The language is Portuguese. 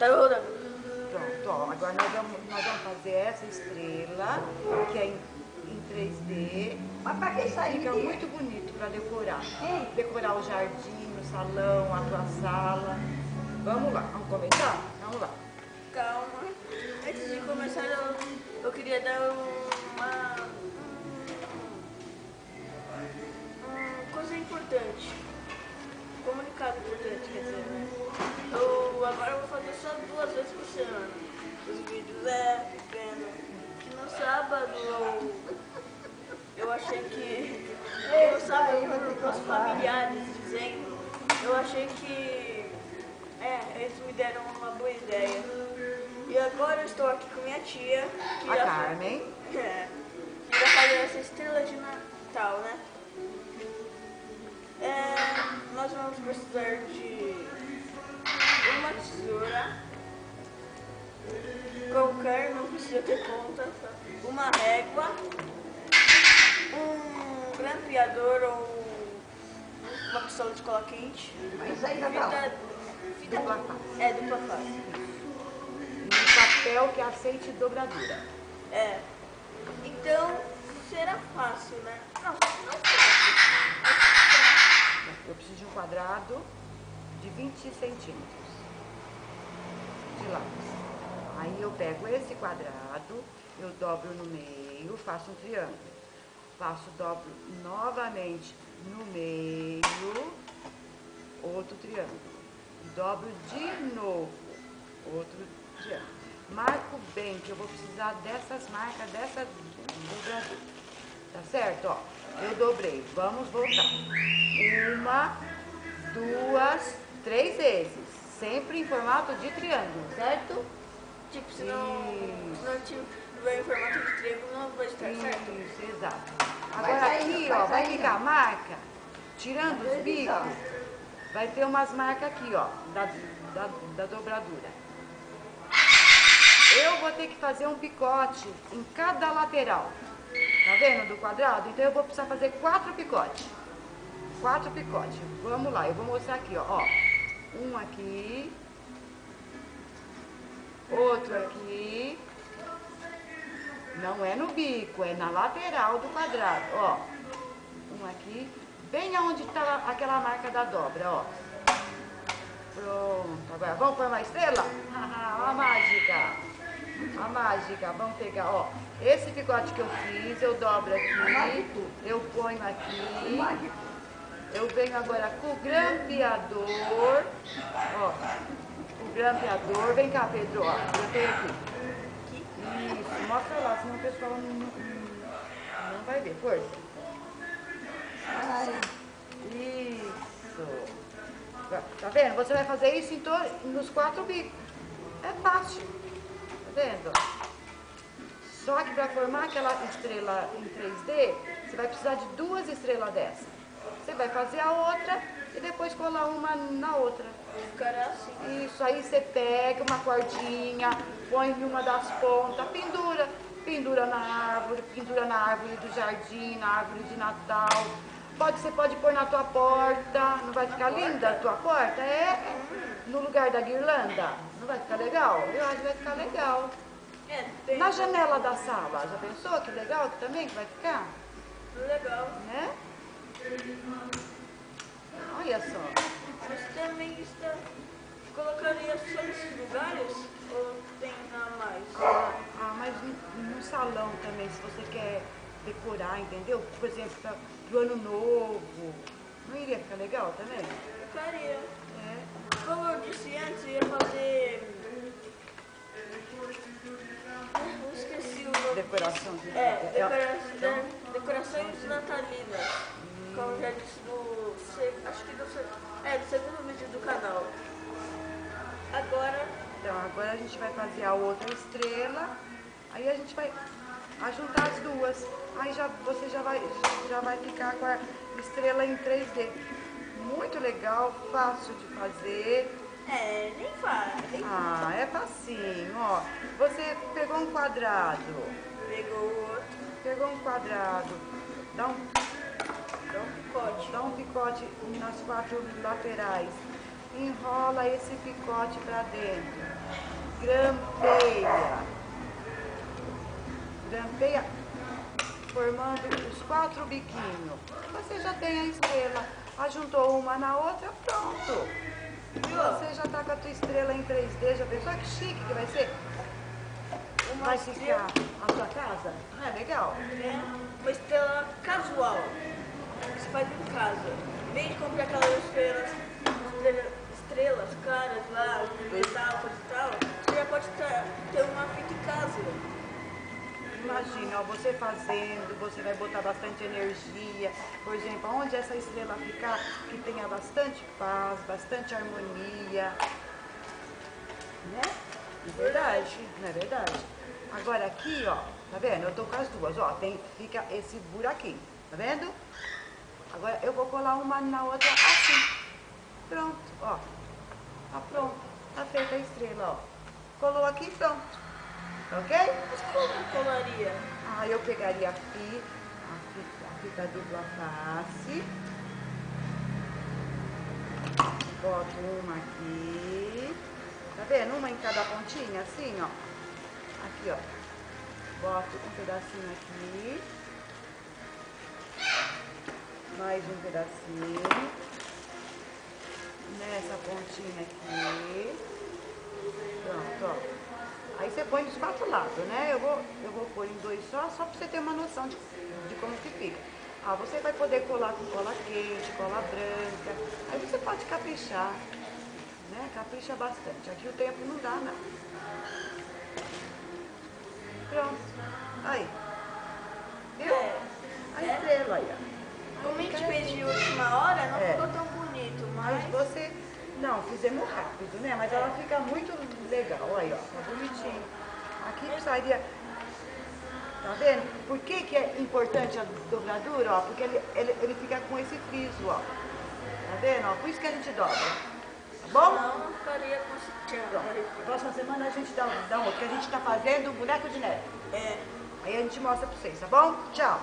Tá rodando. Pronto, ó. Agora nós vamos fazer essa estrela, que é em 3D. Mas pra que isso aí? Fica muito bonito para decorar. Decorar o jardim, o salão, a tua sala. Vamos lá, vamos começar? Vamos lá. Calma. Antes de começar, eu queria dar uma coisa importante. Comunicado importante, quer dizer, né? Eu agora vou fazer só 2 vezes por semana. Os vídeos vendo que no sábado eu achei que no sábado para os familiares dizendo, eu achei que eles me deram uma boa ideia. E agora eu estou aqui com minha tia, que A já Carmen. que vai fazer essa estrela de Natal, né? Nós vamos precisar de uma tesoura, qualquer, não precisa ter ponta, uma régua, um grampeador ou uma pistola de cola quente, Isso aí, Natal. fita Dupla face. dupla face. E um papel que aceite dobradura. Então será fácil, né? Não fácil. Eu preciso de um quadrado de 20 centímetros de lápis. Aí eu pego esse quadrado, eu dobro no meio, faço um triângulo. Dobro novamente no meio, outro triângulo. Dobro de novo, outro triângulo. Marco bem que eu vou precisar dessas marcas, dessa dobradura. Tá certo? Ó, eu dobrei. Vamos voltar. 1, 2, 3 vezes. Sempre em formato de triângulo, certo? Tipo, se não tiver em formato de triângulo, não vai estar certo. Isso, exato. Agora aqui, ó, vai ficar a marca, tirando os bicos, vai ter umas marcas aqui, ó, da dobradura. Eu vou ter que fazer um picote em cada lateral. Tá vendo do quadrado? Então eu vou precisar fazer 4 picotes. 4 picotes. Vamos lá, eu vou mostrar aqui, ó. Um aqui. Outro aqui. Não é no bico, é na lateral do quadrado, ó. Um aqui. Bem aonde tá aquela marca da dobra, ó. Pronto. Agora, vamos formar a estrela? A mágica. A mágica, vamos pegar, ó, esse picote que eu fiz, eu dobro aqui, eu ponho aqui, eu venho agora com o grampeador, ó, o grampeador, vem cá, Pedro, ó, eu tenho aqui. Isso, mostra lá, senão o pessoal não vai ver, força. Isso. Tá vendo? Você vai fazer isso nos 4 bicos. É fácil. Tá vendo? Só que para formar aquela estrela em 3D, você vai precisar de 2 estrelas dessas. Você vai fazer a outra e depois colar uma na outra. Ficará assim. Isso, aí você pega uma cordinha, põe em uma das pontas, pendura. Pendura na árvore do jardim, na árvore de Natal. Você pode pôr na tua porta. Não vai ficar linda a tua porta? No lugar da guirlanda. Não vai ficar legal? Eu acho que vai ficar legal. Na janela da sala, já pensou que legal que também que vai ficar? Legal. Né? Olha só. Você também colocaria só nesses lugares? Ou tem a mais? Mas no salão também, se você quer decorar, entendeu? Por exemplo, pro ano novo. Não iria ficar legal também? Ficaria. Como eu disse antes, eu ia fazer... Eu esqueci o nome. Decoração. Decorações natalinas. Como já disse acho que do segundo vídeo do canal. Agora a gente vai fazer a outra estrela. Aí a gente vai juntar as duas. Aí você já vai ficar com a estrela em 3D. Muito legal, fácil de fazer. Nem fácil. É facinho, ó. Você pegou um quadrado. Pegou o outro. Pegou um quadrado. Dá um picote. Dá um picote nas 4 laterais. enrola esse picote pra dentro, grampeia, formando os 4 biquinhos. Você já tem a estrela, ajuntou uma na outra, pronto. Você já tá com a tua estrela em 3D, já pensou que chique que vai ser? Vai ficar a sua casa? Ah, é legal. É uma estrela casual, que se faz em casa. Em vez de comprar aquelas estrelas caras lá, metal, coisa e tal, você já pode ter uma feita em casa. Imagina, ó, você fazendo, você vai botar bastante energia. Por exemplo, onde essa estrela ficar, que tenha bastante paz, bastante harmonia. Né? Não é verdade? Não é verdade? Agora aqui, ó, tá vendo? Eu tô com as duas, ó, fica esse buraquinho, tá vendo? Agora eu vou colar uma na outra assim. Pronto, ó. Tá pronto. Tá feita a estrela, ó. Colou aqui, pronto. Ok? Mas como colaria? Ah, eu pegaria a fita dupla face. Boto uma aqui. Tá vendo? Uma em cada pontinha, assim, ó. Aqui, ó. Boto um pedacinho aqui. Mais um pedacinho. Nessa pontinha aqui. Pronto, ó. Aí você põe dos 4 lados, né? Eu vou pôr em 2 só pra você ter uma noção de como que fica. Ah, você vai poder colar com cola quente, cola branca. Aí você pode caprichar, né? Capricha bastante. Aqui o tempo não dá, não. Pronto. Aí. Viu? A estrela aí, ó. Como a gente fez de última hora, não ficou tão bonito, Mas mas... você... Não, fizemos rápido, né? Mas ela fica muito legal. Aí, ó. Tá bonitinho. Aqui precisaria... Tá vendo? Por que que é importante a dobradura, ó? Porque ele fica com esse friso, ó. Tá vendo, ó? Por isso que a gente dobra. Tá bom? Não ficaria consistente. Pronto. Próxima semana a gente dá outro, que a gente tá fazendo boneco de neve. É. Aí a gente mostra pra vocês, tá bom? Tchau.